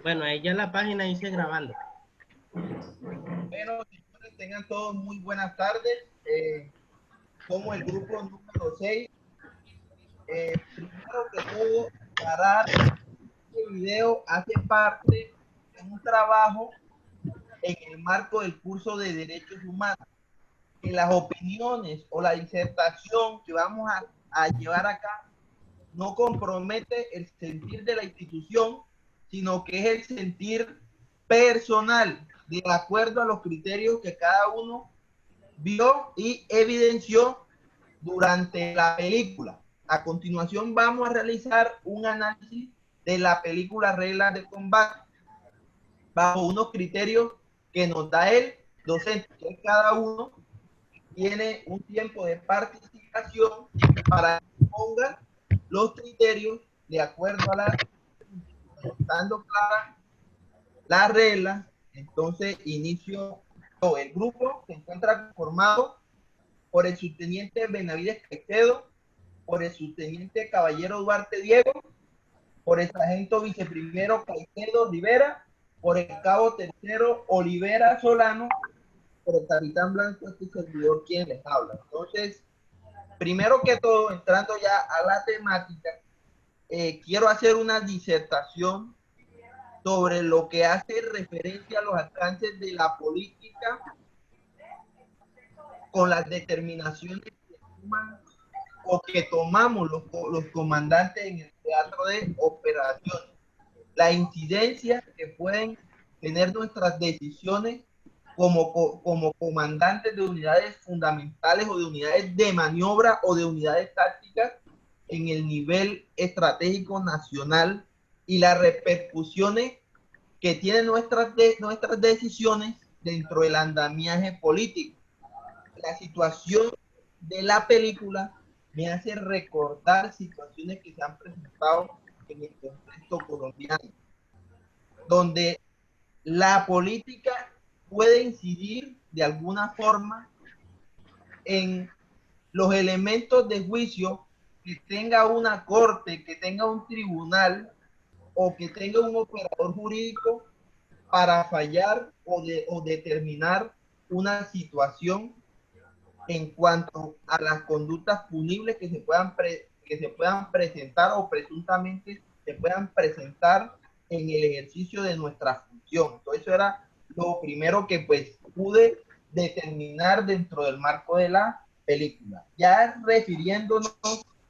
Bueno, ahí ya la página dice grabando. Bueno, señores, tengan todos muy buenas tardes. Como el grupo número 6, primero que todo, aclarar que este video hace parte de un trabajo en el marco del curso de Derechos Humanos. Que las opiniones o la disertación que vamos a llevar acá no compromete el sentir de la institución, sino que es el sentir personal, de acuerdo a los criterios que cada uno vio y evidenció durante la película. A continuación vamos a realizar un análisis de la película Reglas de Combate bajo unos criterios que nos da el docente, que cada uno tiene un tiempo de participación para que ponga los criterios de acuerdo a la, estando clara la regla. Entonces inicio todo. El grupo se encuentra formado por el subteniente Benavides Caicedo, por el subteniente Caballero Duarte Diego, por el sargento viceprimero Caicedo Rivera, por el cabo tercero Olivera Solano, por el capitán Blanco, este servidor quien les habla. Entonces, primero que todo, entrando ya a la temática, quiero hacer una disertación sobre lo que hace referencia a los alcances de la política con las determinaciones que toman o que tomamos los comandantes en el teatro de operaciones, la incidencia que pueden tener nuestras decisiones como comandantes de unidades fundamentales o de unidades de maniobra o de unidades tácticas en el nivel estratégico nacional y las repercusiones que tienen nuestras decisiones dentro del andamiaje político. La situación de la película me hace recordar situaciones que se han presentado en el contexto colombiano, donde la política puede incidir de alguna forma en los elementos de juicio que tenga una corte, que tenga un tribunal o que tenga un operador jurídico para fallar o determinar una situación en cuanto a las conductas punibles que se puedan presentar o presuntamente se puedan presentar en el ejercicio de nuestra función. Entonces eso era lo primero que pues pude determinar dentro del marco de la película. Ya refiriéndonos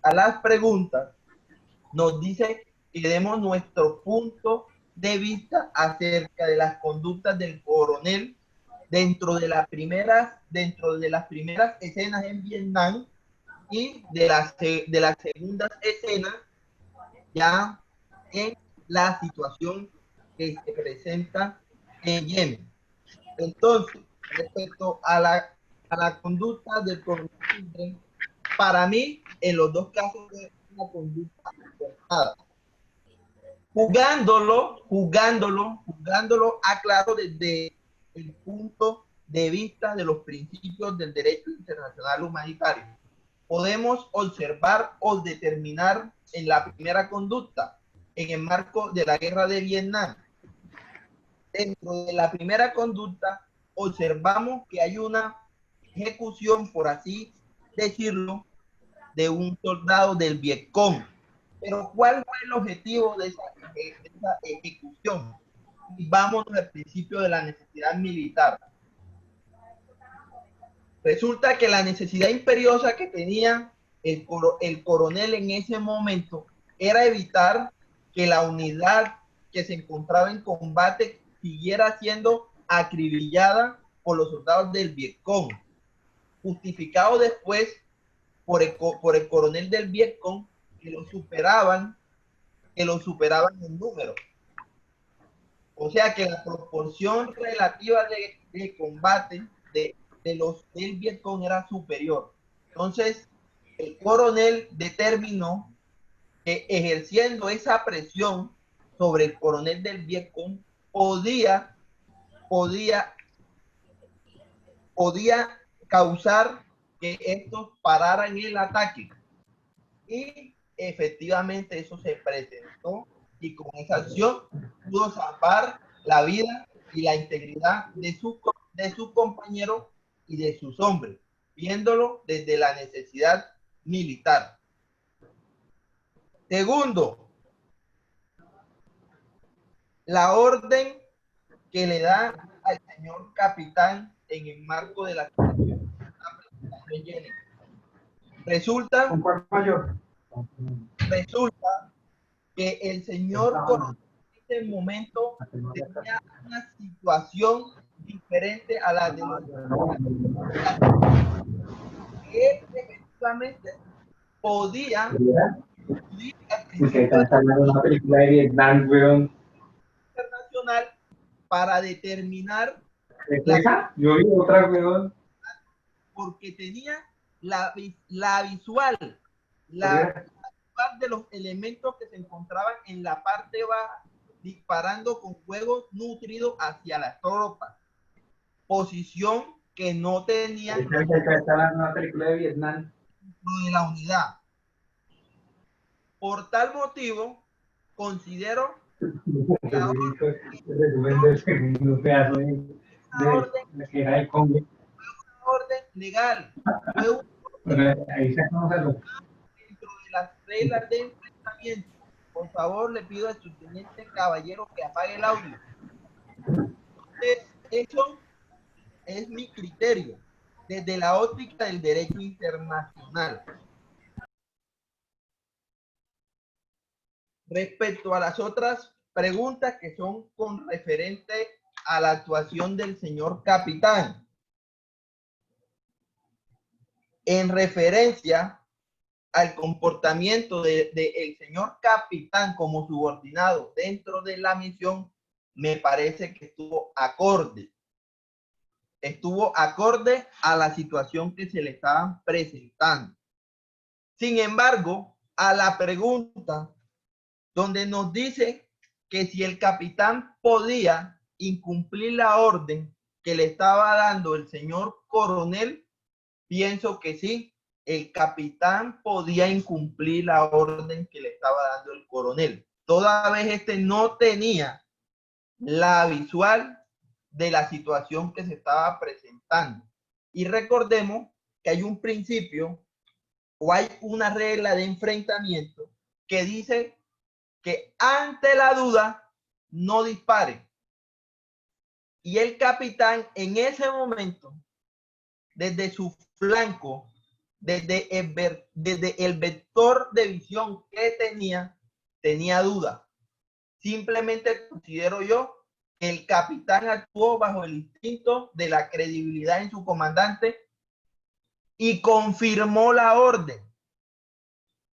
a las preguntas, nos dice que demos nuestro punto de vista acerca de las conductas del coronel dentro de las primeras escenas en Vietnam y de las segundas escenas ya en la situación que se presenta en Yemen. Entonces, respecto a la conducta del coronel Children, para mí, en los dos casos es una conducta acertada. Jugándolo, aclaro desde el punto de vista de los principios del derecho internacional humanitario. Podemos observar o determinar en la primera conducta, en el marco de la guerra de Vietnam. Dentro de la primera conducta, observamos que hay una ejecución, por así decirlo, de un soldado del Vietcong. Pero ¿cuál fue el objetivo de esa ejecución? Y vámonos al principio de la necesidad militar. Resulta que la necesidad imperiosa que tenía el coronel en ese momento era evitar que la unidad que se encontraba en combate siguiera siendo acribillada por los soldados del Vietcong, justificado después por el coronel del Vietcong que que lo superaban en número. O sea que la proporción relativa de combate de los del Vietcong era superior. Entonces, el coronel determinó que ejerciendo esa presión sobre el coronel del Vietcong podía, podía causar que estos pararan el ataque. Y efectivamente eso se presentó y con esa acción pudo salvar la vida y la integridad de su compañero y de sus hombres, viéndolo desde la necesidad militar. Segundo, la orden que le da al señor capitán en el marco de la situación de Jenny. Resulta que el señor coronel en ese momento tenía una situación diferente a la de los que él efectivamente podía al principio internacional para determinar la, porque tenía la visual de los elementos que se encontraban en la parte baja disparando con fuego nutrido hacia las tropas, posición que no tenían dentro de la unidad. Por tal motivo, considero la orden legal, fue un dentro de las reglas de enfrentamiento. Por favor, le pido al subteniente caballero que apague el audio. Eso es mi criterio desde la óptica del derecho internacional. Respecto a las otras preguntas que son con referente a la actuación del señor capitán, en referencia al comportamiento del señor capitán como subordinado dentro de la misión, me parece que estuvo acorde a la situación que se le estaban presentando. Sin embargo, a la pregunta donde nos dice que si el capitán podía incumplir la orden que le estaba dando el señor coronel, pienso que sí, el capitán podía incumplir la orden que le estaba dando el coronel. Toda vez este no tenía la visual de la situación que se estaba presentando. Y recordemos que hay un principio o hay una regla de enfrentamiento que dice que ante la duda no dispare. Y el capitán en ese momento, desde su flanco, desde el vector de visión que tenía duda. Simplemente considero yo que el capitán actuó bajo el instinto de la credibilidad en su comandante y confirmó la orden.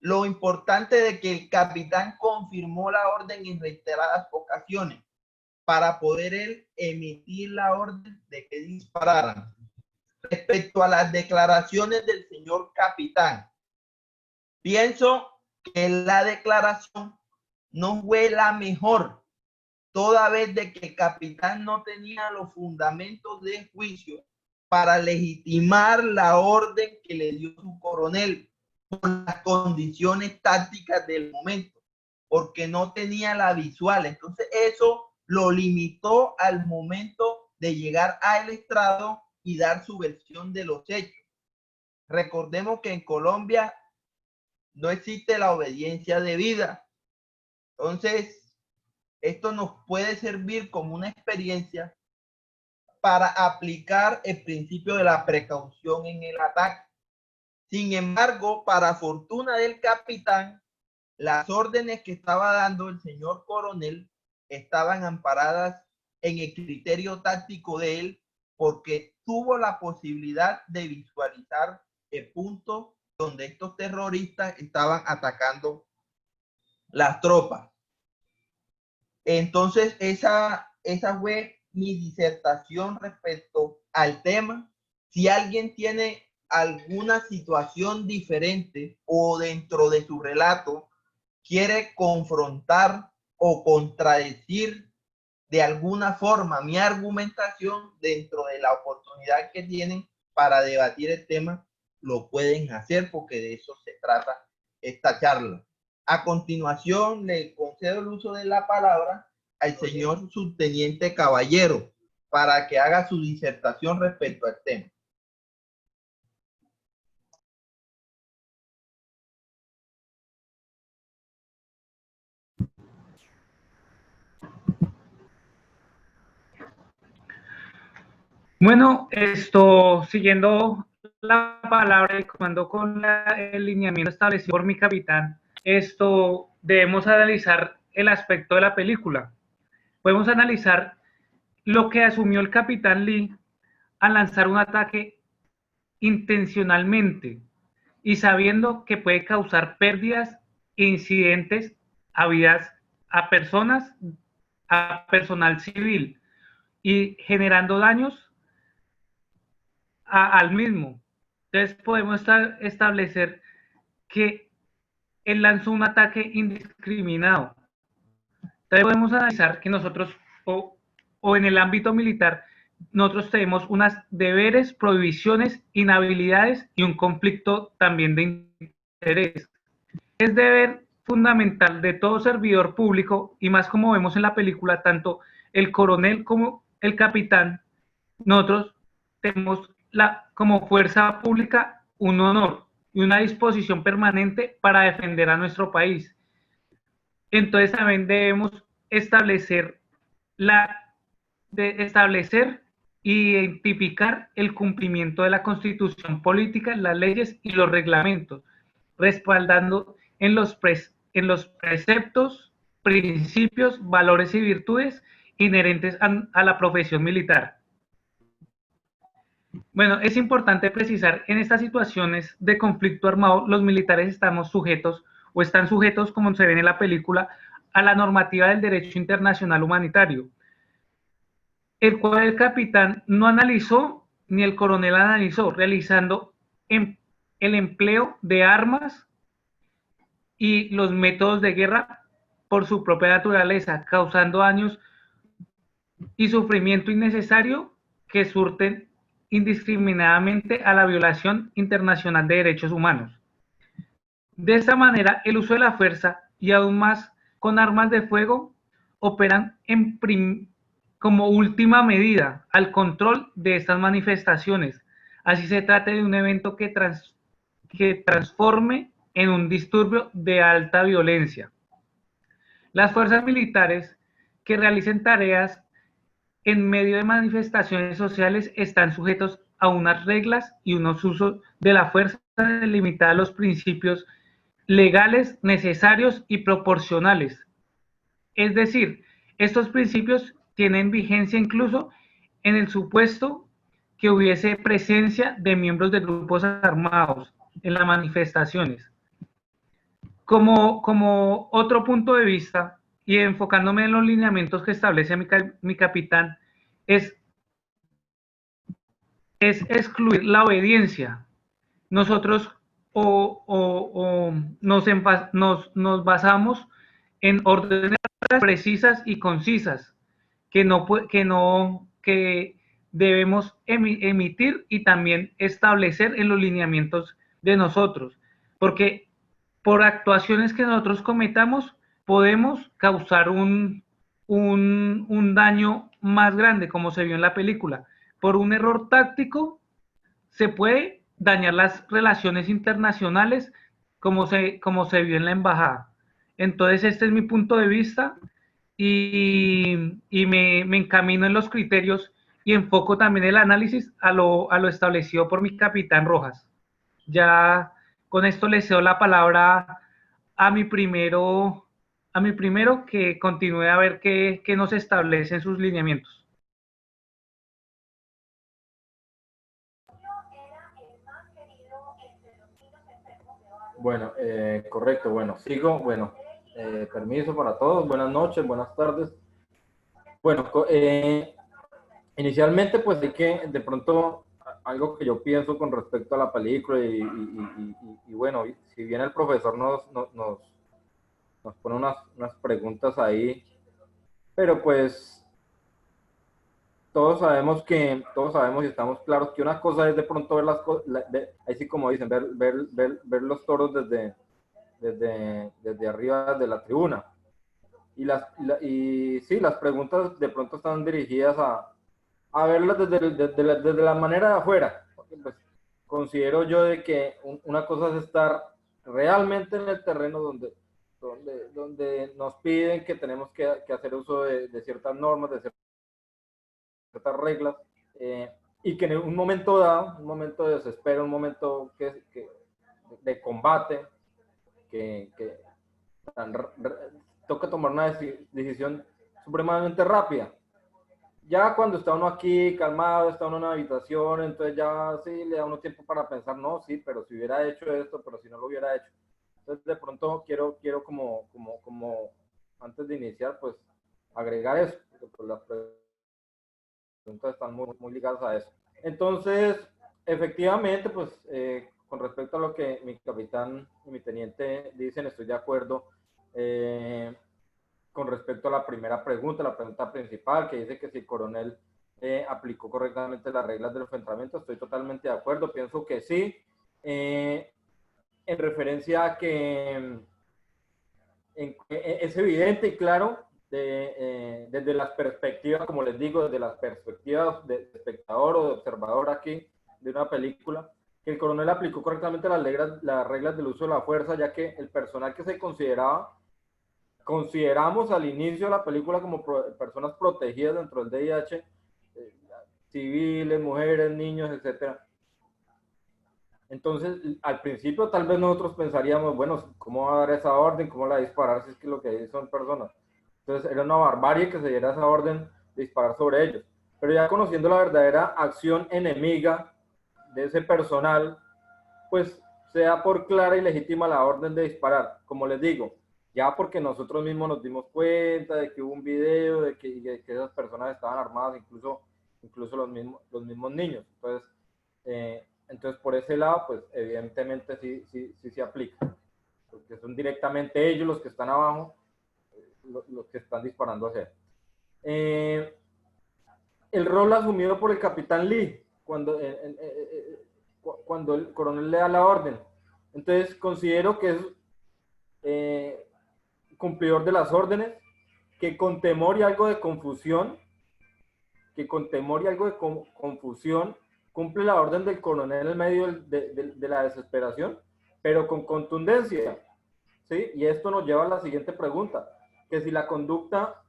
Lo importante de que el capitán confirmó la orden en reiteradas ocasiones para poder él emitir la orden de que dispararan. Respecto a las declaraciones del señor capitán, pienso que la declaración no fue la mejor, toda vez de que el capitán no tenía los fundamentos de juicio para legitimar la orden que le dio su coronel por las condiciones tácticas del momento, porque no tenía la visual. Entonces eso lo limitó al momento de llegar al estrado y dar su versión de los hechos. Recordemos que en Colombia no existe la obediencia debida. Entonces, esto nos puede servir como una experiencia para aplicar el principio de la precaución en el ataque. Sin embargo, para fortuna del capitán, las órdenes que estaba dando el señor coronel estaban amparadas en el criterio táctico de él, porque tuvo la posibilidad de visualizar el punto donde estos terroristas estaban atacando las tropas. Entonces, esa fue mi disertación respecto al tema. Si alguien tiene alguna situación diferente o dentro de su relato quiere confrontar o contradecir de alguna forma mi argumentación dentro de la oportunidad que tienen para debatir el tema, lo pueden hacer porque de eso se trata esta charla. A continuación, le concedo el uso de la palabra al señor subteniente Caballero para que haga su disertación respecto al tema. Bueno, siguiendo la palabra y comando con el lineamiento establecido por mi capitán, debemos analizar el aspecto de la película. Podemos analizar lo que asumió el capitán Lee al lanzar un ataque intencionalmente y sabiendo que puede causar pérdidas e incidentes a personas, a personal civil y generando daños al mismo. Entonces podemos establecer que él lanzó un ataque indiscriminado. Entonces podemos analizar que nosotros, o en el ámbito militar, nosotros tenemos unas deberes, prohibiciones, inhabilidades y un conflicto también de interés. Es deber fundamental de todo servidor público, y más como vemos en la película, tanto el coronel como el capitán, nosotros tenemos como fuerza pública un honor y una disposición permanente para defender a nuestro país. Entonces también debemos establecer y identificar el cumplimiento de la Constitución política, las leyes y los reglamentos, respaldando en los preceptos, principios, valores y virtudes inherentes a la profesión militar. Bueno, es importante precisar, en estas situaciones de conflicto armado, los militares están sujetos, como se ve en la película, a la normativa del derecho internacional humanitario, el cual el capitán no analizó, ni el coronel analizó, realizando el empleo de armas y los métodos de guerra por su propia naturaleza, causando daños y sufrimiento innecesario que surten indiscriminadamente a la violación internacional de derechos humanos. De esta manera, el uso de la fuerza, y aún más con armas de fuego, operan como última medida al control de estas manifestaciones. Así se trata de un evento que transforme en un disturbio de alta violencia. Las fuerzas militares que realicen tareas en medio de manifestaciones sociales están sujetos a unas reglas y unos usos de la fuerza delimitada a los principios legales, necesarios y proporcionales. Es decir, estos principios tienen vigencia incluso en el supuesto que hubiese presencia de miembros de grupos armados en las manifestaciones. Como otro punto de vista, y enfocándome en los lineamientos que establece mi capitán, es excluir la obediencia. Nosotros nos basamos en órdenes precisas y concisas que debemos emitir y también establecer en los lineamientos de nosotros, porque por actuaciones que nosotros cometamos podemos causar un daño más grande, como se vio en la película. Por un error táctico se puede dañar las relaciones internacionales, como se vio en la embajada. Entonces este es mi punto de vista, y me encamino en los criterios y enfoco también el análisis a lo establecido por mi capitán Rojas. Ya con esto le cedo la palabra a mi primero que continúe a ver qué nos establece en sus lineamientos. Bueno, correcto, bueno, sigo, bueno, permiso para todos, buenas noches, buenas tardes. Bueno, inicialmente pues hay que, de pronto, algo que yo pienso con respecto a la película y bueno, si bien el profesor nos pone unas preguntas ahí, pero pues todos sabemos y estamos claros que una cosa es de pronto ver las cosas, ahí sí como dicen, ver los toros desde arriba de la tribuna. Y sí, las preguntas de pronto están dirigidas a verlas desde la manera de afuera. Porque, pues, considero yo de que una cosa es estar realmente en el terreno donde nos piden que tenemos que hacer uso de ciertas normas, de ciertas reglas, y que en un momento dado, un momento de desespero, un momento de combate, que toca tomar una decisión supremamente rápida. Ya cuando está uno aquí calmado, está uno en una habitación, entonces ya sí le da uno tiempo para pensar, no, sí, pero si hubiera hecho esto, pero si no lo hubiera hecho. Entonces de pronto quiero como antes de iniciar, pues agregar eso, porque pues, las preguntas están muy ligadas a eso. Entonces, efectivamente, pues con respecto a lo que mi capitán y mi teniente dicen, estoy de acuerdo. Con respecto a la primera pregunta, la pregunta principal, que dice que si el coronel aplicó correctamente las reglas del enfrentamiento, estoy totalmente de acuerdo, pienso que sí. En referencia a que es evidente y claro, desde las perspectivas, como les digo, desde las perspectivas de espectador o de observador aquí de una película, que el coronel aplicó correctamente las reglas del uso de la fuerza, ya que el personal que se consideramos al inicio de la película como personas protegidas dentro del DIH, civiles, mujeres, niños, etc. Entonces, al principio tal vez nosotros pensaríamos, bueno, ¿cómo va a dar esa orden? ¿Cómo la va a disparar si es que lo que hay son personas? Entonces, era una barbarie que se diera esa orden de disparar sobre ellos. Pero ya conociendo la verdadera acción enemiga de ese personal, pues se da por clara y legítima la orden de disparar. Como les digo, ya porque nosotros mismos nos dimos cuenta de que hubo un video, de que esas personas estaban armadas, incluso los mismos niños. Entonces, por ese lado, pues evidentemente sí se aplica, porque son directamente ellos los que están abajo, los que están disparando hacia él. El rol asumido por el capitán Lee, cuando el coronel le da la orden. Entonces, considero que es cumplidor de las órdenes, que con temor y algo de confusión, cumple la orden del coronel en medio de la desesperación, pero con contundencia, ¿sí? Y esto nos lleva a la siguiente pregunta, que si la conducta,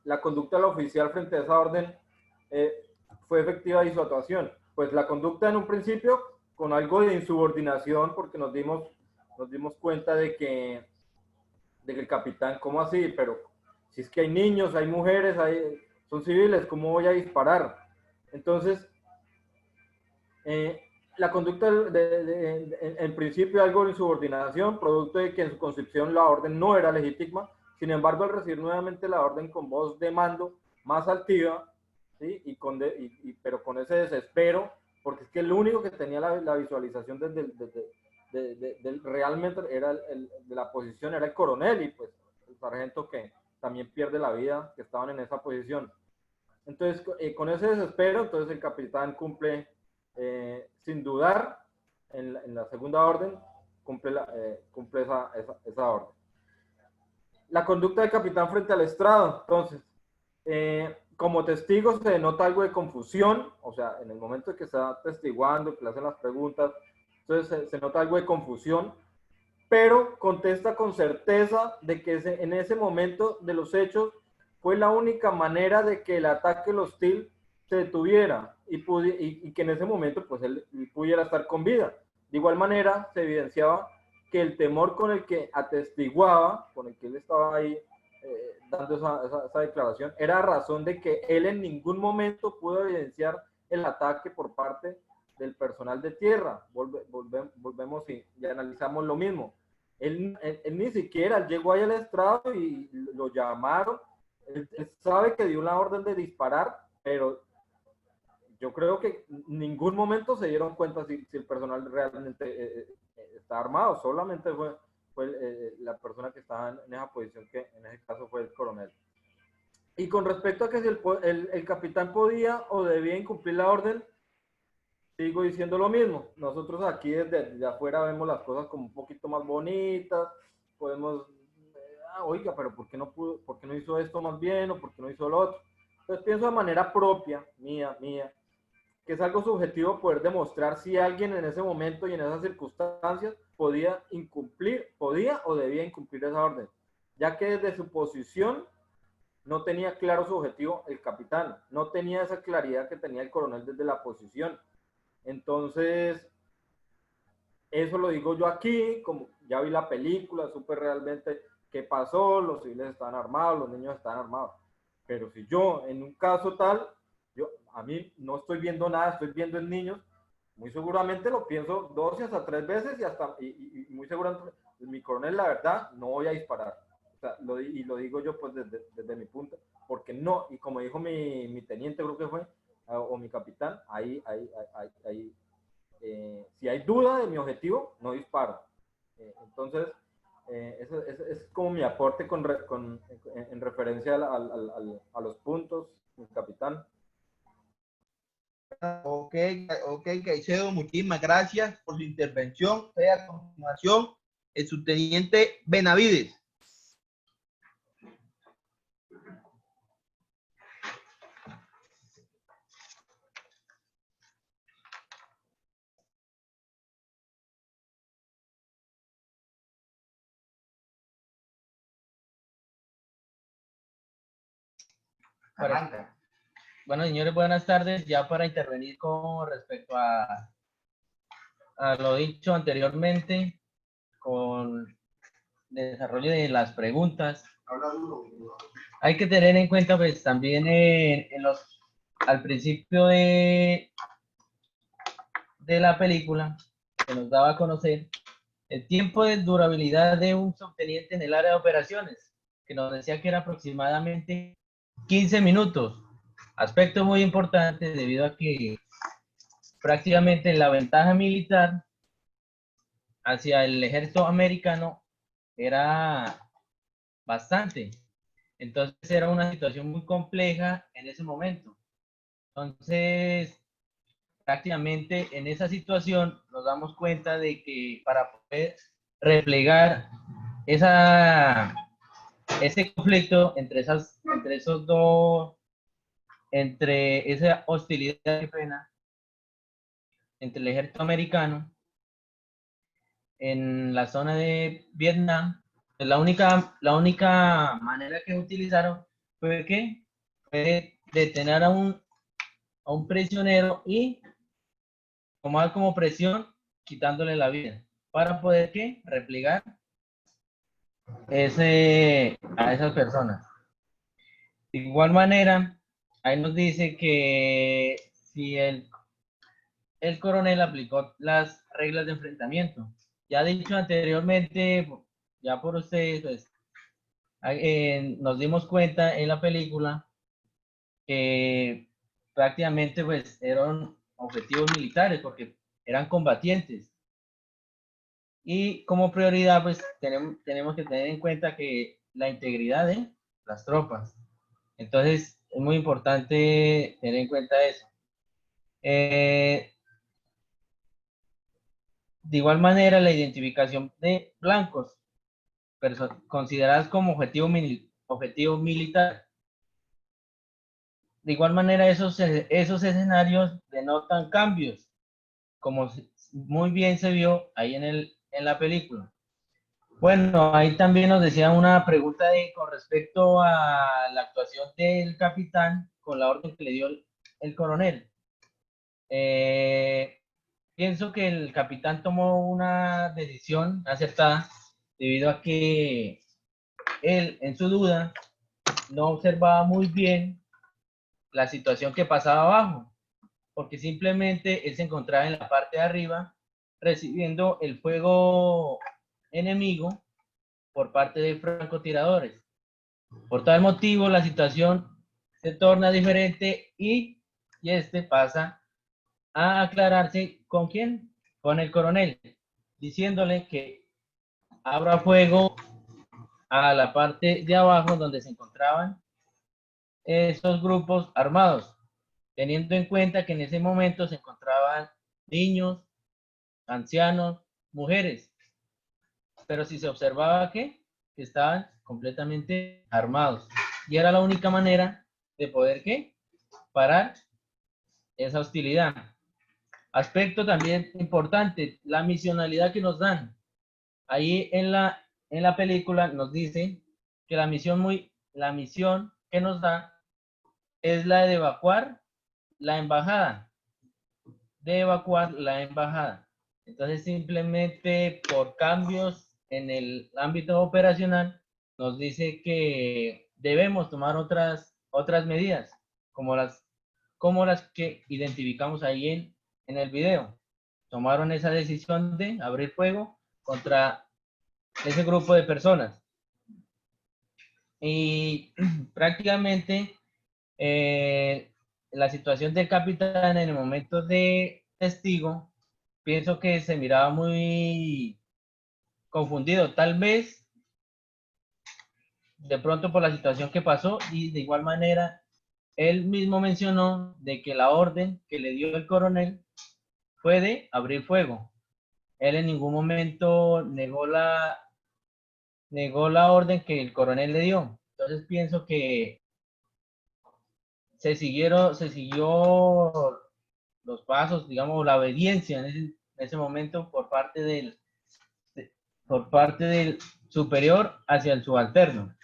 la conducta del oficial frente a esa orden fue efectiva y su actuación. Pues la conducta en un principio con algo de insubordinación, porque nos dimos cuenta de que el capitán, ¿cómo así? Pero si es que hay niños, hay mujeres, son civiles, ¿cómo voy a disparar? Entonces, la conducta en principio algo de insubordinación, producto de que en su concepción la orden no era legítima. Sin embargo, al recibir nuevamente la orden con voz de mando más altiva, ¿sí? Pero con ese desespero, porque es que el único que tenía la visualización realmente era de la posición era el coronel y pues el sargento que también pierde la vida, que estaban en esa posición. Entonces, con ese desespero, entonces el capitán cumple, sin dudar, en la segunda orden, cumple esa orden. La conducta del capitán frente al estrado, entonces, como testigo se denota algo de confusión, o sea, en el momento en que está testiguando, que le hacen las preguntas, entonces se nota algo de confusión, pero contesta con certeza de que en ese momento de los hechos fue la única manera de que el ataque hostil se detuviera y que en ese momento pues él pudiera estar con vida. De igual manera se evidenciaba que el temor con el que atestiguaba, con el que él estaba ahí dando esa declaración, era razón de que él en ningún momento pudo evidenciar el ataque por parte del personal de tierra. Volvemos y analizamos lo mismo. Él ni siquiera llegó ahí al estrado y lo llamaron. Él sabe que dio una orden de disparar, pero yo creo que en ningún momento se dieron cuenta si el personal realmente está armado. Solamente fue la persona que estaba en esa posición, que en ese caso fue el coronel. Y con respecto a que si el capitán podía o debía incumplir la orden, sigo diciendo lo mismo. Nosotros aquí desde afuera vemos las cosas como un poquito más bonitas, podemos, oiga, pero ¿por qué no pudo, por qué no hizo esto más bien o por qué no hizo lo otro? Entonces pienso de manera propia, mía, que es algo subjetivo poder demostrar si alguien en ese momento y en esas circunstancias podía o debía incumplir esa orden, ya que desde su posición no tenía claro su objetivo el capitán, no tenía esa claridad que tenía el coronel desde la posición. Entonces, eso lo digo yo aquí, como ya vi la película, supe realmente qué pasó, los civiles estaban armados, los niños estaban armados. Pero si yo, en un caso tal, a mí no estoy viendo nada, estoy viendo en niños, muy seguramente lo pienso 2 y hasta 3 veces y muy seguramente, mi coronel, la verdad, no voy a disparar. O sea, lo digo yo pues desde mi punto, porque no, y como dijo mi teniente, creo que fue, o mi capitán, si hay duda de mi objetivo, no disparo. Entonces, eso es como mi aporte en referencia a los puntos, mi capitán. Ok, Caicedo, muchísimas gracias por su intervención. A continuación, el subteniente Benavides. Bueno, señores, buenas tardes. Ya para intervenir con respecto a lo dicho anteriormente, con el desarrollo de las preguntas, hay que tener en cuenta pues también al principio de la película, que nos daba a conocer el tiempo de durabilidad de un subteniente en el área de operaciones, que nos decía que era aproximadamente 15 minutos. Aspecto muy importante debido a que prácticamente la ventaja militar hacia el ejército americano era bastante. Entonces era una situación muy compleja en ese momento. Entonces, prácticamente en esa situación nos damos cuenta de que para poder replegar ese conflicto entre esos dos, entre esa hostilidad de pena entre el ejército americano en la zona de Vietnam, pues la única manera que utilizaron fue detener a un prisionero y tomar como presión quitándole la vida para poder replegar a esas personas. De igual manera, ahí nos dice que si el coronel aplicó las reglas de enfrentamiento. Ya dicho anteriormente, ya por ustedes, pues, nos dimos cuenta en la película que prácticamente pues eran objetivos militares porque eran combatientes. Y como prioridad pues tenemos que tener en cuenta que la integridad de las tropas. Entonces es muy importante tener en cuenta eso. De igual manera, la identificación de blancos consideradas como objetivo militar. De igual manera, esos escenarios denotan cambios, como muy bien se vio ahí en la película. Bueno, ahí también nos decía una pregunta con respecto a la actuación del capitán con la orden que le dio el coronel. Pienso que el capitán tomó una decisión acertada debido a que él, en su duda, no observaba muy bien la situación que pasaba abajo, porque simplemente él se encontraba en la parte de arriba recibiendo el fuego enemigo por parte de francotiradores. Por tal motivo, la situación se torna diferente y este pasa a aclararse ¿con quién? Con el coronel, diciéndole que abra fuego a la parte de abajo donde se encontraban esos grupos armados, teniendo en cuenta que en ese momento se encontraban niños, ancianos, mujeres. Pero si se observaba que estaban completamente armados. Y era la única manera de poder ¿qué? Parar esa hostilidad. Aspecto también importante, la misionalidad que nos dan. Ahí en la película nos dice que la misión que nos da es la de evacuar la embajada. Entonces, simplemente por cambios en el ámbito operacional, nos dice que debemos tomar otras medidas, como las que identificamos ahí en el video. Tomaron esa decisión de abrir fuego contra ese grupo de personas. Y prácticamente la situación del capitán en el momento de testigo, pienso que se miraba muy confundido, tal vez de pronto por la situación que pasó, y de igual manera él mismo mencionó de que la orden que le dio el coronel fue de abrir fuego. Él en ningún momento negó la orden que el coronel le dio. Entonces pienso que se siguió los pasos, digamos, la obediencia en ese momento por parte del superior hacia el subalterno. De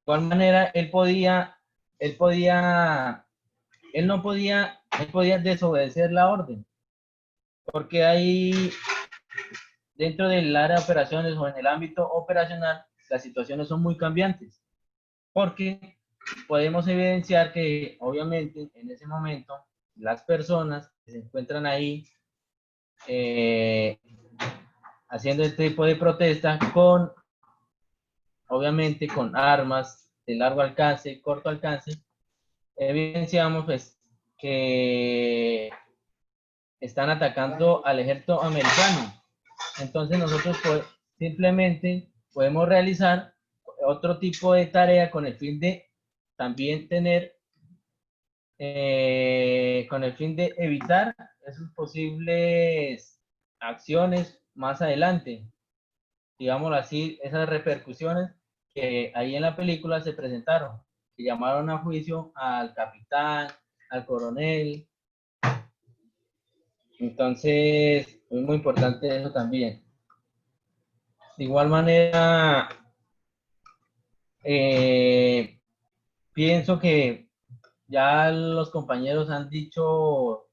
igual manera, él podía desobedecer la orden, porque ahí dentro del área de operaciones o en el ámbito operacional, las situaciones son muy cambiantes, porque podemos evidenciar que obviamente en ese momento las personas que se encuentran ahí haciendo este tipo de protesta obviamente con armas de largo alcance, corto alcance, evidenciamos pues que están atacando al ejército americano. Entonces nosotros simplemente podemos realizar otro tipo de tarea con el fin de también con el fin de evitar esas posibles acciones más adelante, digámoslo así, esas repercusiones que ahí en la película se presentaron, que llamaron a juicio al capitán, al coronel. Entonces, es muy importante eso también. De igual manera, pienso que ya los compañeros han dicho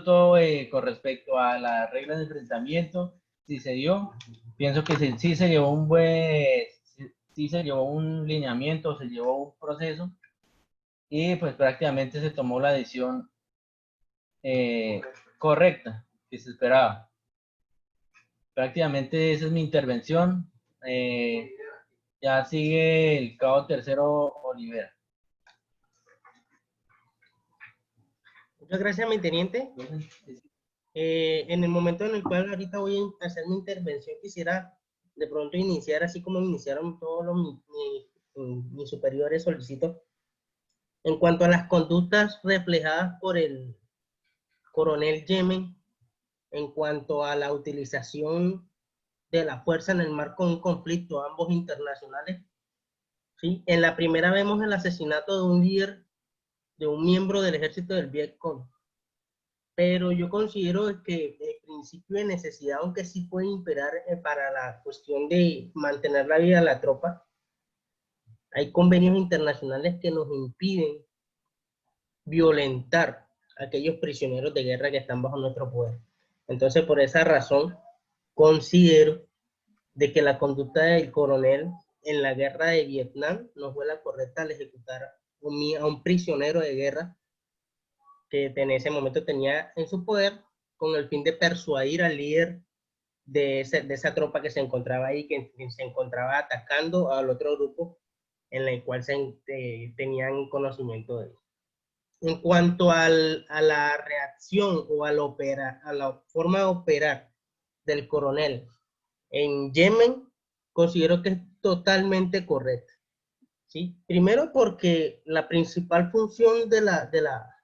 todo con respecto a las reglas de enfrentamiento, si se dio. Pienso que sí se llevó un lineamiento, se llevó un proceso, y pues prácticamente se tomó la decisión correcta que se esperaba. Prácticamente esa es mi intervención. Ya sigue el cabo tercero Olivera. Muchas gracias, mi teniente. En el momento en el cual ahorita voy a hacer mi intervención, quisiera de pronto iniciar así como iniciaron todos mis superiores, solicito, en cuanto a las conductas reflejadas por el coronel Yemen, en cuanto a la utilización de la fuerza en el marco de un conflicto, ambos internacionales. ¿Sí? En la primera vemos el asesinato de un líder, de un miembro del ejército del Vietcong. Pero yo considero que el principio de necesidad, aunque sí puede imperar para la cuestión de mantener la vida de la tropa, hay convenios internacionales que nos impiden violentar a aquellos prisioneros de guerra que están bajo nuestro poder. Entonces, por esa razón, considero de que la conducta del coronel en la guerra de Vietnam no fue la correcta al ejecutar a un prisionero de guerra que en ese momento tenía en su poder, con el fin de persuadir al líder de esa tropa que se encontraba ahí, que se encontraba atacando al otro grupo en el cual tenían conocimiento de él. En cuanto a la reacción o a la forma de operar del coronel en Yemen, considero que es totalmente correcta. ¿Sí? Primero porque la principal función de la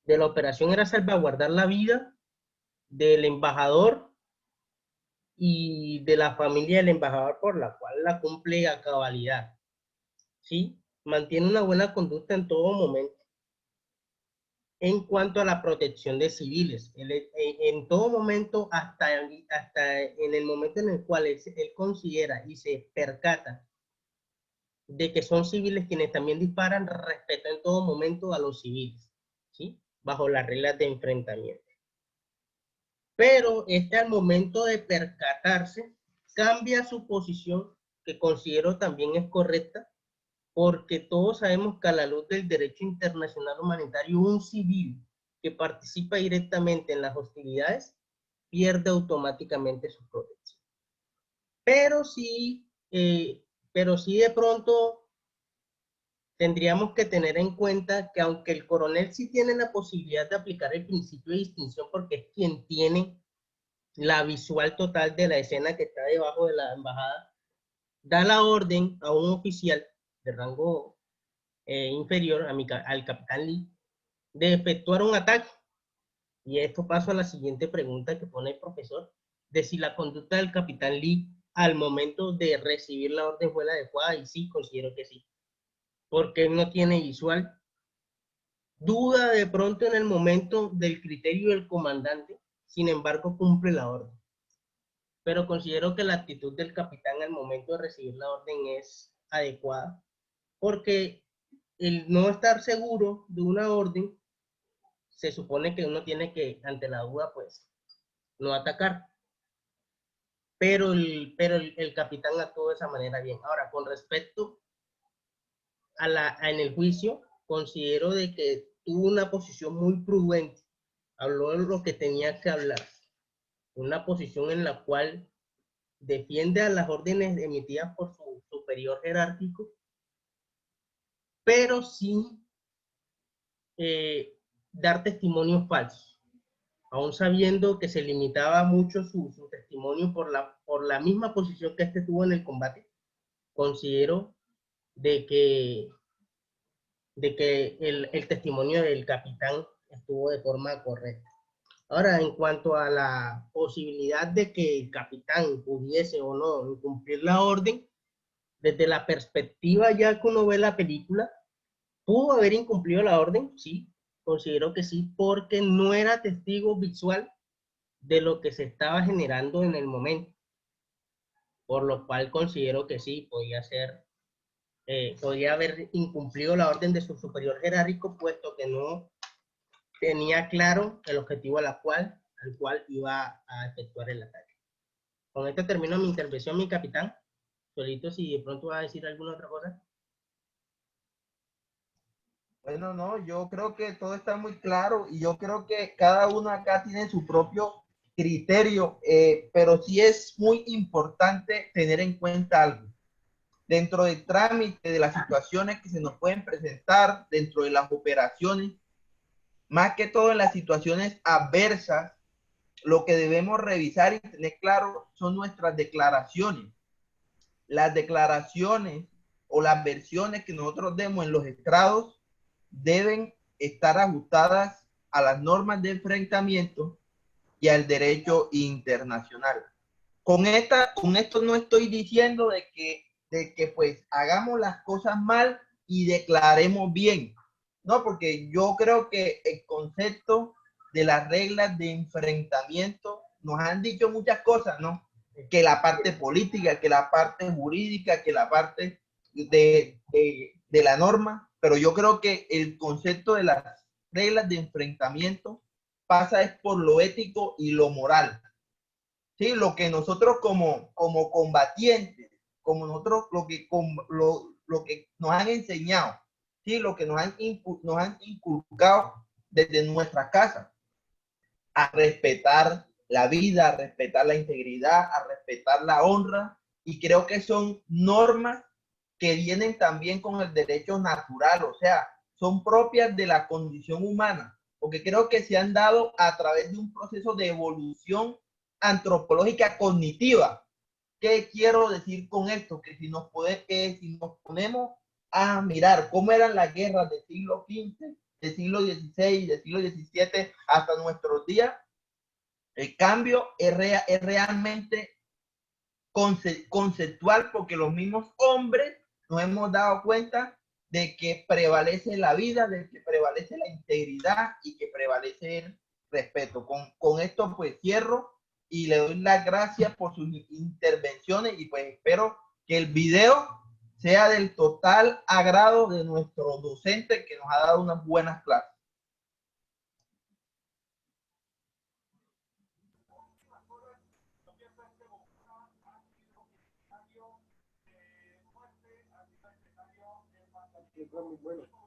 de la operación era salvaguardar la vida del embajador y de la familia del embajador, por la cual la cumple a cabalidad, ¿sí? Mantiene una buena conducta en todo momento. En cuanto a la protección de civiles, en todo momento, hasta en el momento en el cual él considera y se percata de que son civiles quienes también disparan, respeta en todo momento a los civiles, ¿sí? Bajo las reglas de enfrentamiento. Pero al momento de percatarse, cambia su posición, que considero también es correcta, porque todos sabemos que a la luz del derecho internacional humanitario, un civil que participa directamente en las hostilidades pierde automáticamente su protección. Pero sí de pronto tendríamos que tener en cuenta que aunque el coronel sí tiene la posibilidad de aplicar el principio de distinción porque es quien tiene la visual total de la escena que está debajo de la embajada, da la orden a un oficial de rango inferior, al capitán Lee, de efectuar un ataque. Y esto paso a la siguiente pregunta que pone el profesor, de si la conducta del capitán Lee al momento de recibir la orden fue la adecuada, y sí, considero que sí, porque él no tiene visual. Duda de pronto en el momento del criterio del comandante, sin embargo cumple la orden. Pero considero que la actitud del capitán al momento de recibir la orden es adecuada, porque el no estar seguro de una orden, se supone que uno tiene que, ante la duda, pues, no atacar. Pero el capitán actuó de esa manera bien. Ahora, con respecto en el juicio, considero de que tuvo una posición muy prudente, habló de lo que tenía que hablar, una posición en la cual defiende a las órdenes emitidas por su superior jerárquico, pero sin dar testimonios falsos, aún sabiendo que se limitaba mucho su testimonio por la misma posición que este tuvo en el combate. Considero de que el testimonio del capitán estuvo de forma correcta. Ahora, en cuanto a la posibilidad de que el capitán pudiese o no incumplir la orden, desde la perspectiva ya que uno ve la película, ¿pudo haber incumplido la orden? Sí, considero que sí, porque no era testigo visual de lo que se estaba generando en el momento, por lo cual considero que sí, podía haber incumplido la orden de su superior jerárquico, puesto que no tenía claro el objetivo al cual iba a efectuar el ataque. Con esto termino mi intervención, mi capitán. Solito, si de pronto va a decir alguna otra cosa. Bueno, no, yo creo que todo está muy claro y yo creo que cada uno acá tiene su propio criterio, pero sí es muy importante tener en cuenta algo. Dentro del trámite de las situaciones que se nos pueden presentar, dentro de las operaciones, más que todo en las situaciones adversas, lo que debemos revisar y tener claro son nuestras declaraciones. Las declaraciones o las versiones que nosotros demos en los estrados deben estar ajustadas a las normas de enfrentamiento y al derecho internacional. Con esto no estoy diciendo de que pues hagamos las cosas mal y declaremos bien. No, porque yo creo que el concepto de las reglas de enfrentamiento nos han dicho muchas cosas, ¿no? Que la parte política, que la parte jurídica, que la parte de la norma, pero yo creo que el concepto de las reglas de enfrentamiento pasa es por lo ético y lo moral. Sí, lo que nosotros como combatientes, como nosotros lo que nos han enseñado, sí, lo que nos han inculcado desde nuestra casa, a respetar la vida, a respetar la integridad, a respetar la honra, y creo que son normas que vienen también con el derecho natural, o sea, son propias de la condición humana, porque creo que se han dado a través de un proceso de evolución antropológica cognitiva. ¿Qué quiero decir con esto? Que si nos ponemos a mirar cómo eran las guerras del siglo XV, del siglo XVI, del siglo XVII hasta nuestros días, el cambio es realmente conceptual, porque los mismos hombres nos hemos dado cuenta de que prevalece la vida, de que prevalece la integridad y que prevalece el respeto. Con esto pues cierro y le doy las gracias por sus intervenciones y pues espero que el video sea del total agrado de nuestro docente que nos ha dado unas buenas clases. Muy bueno.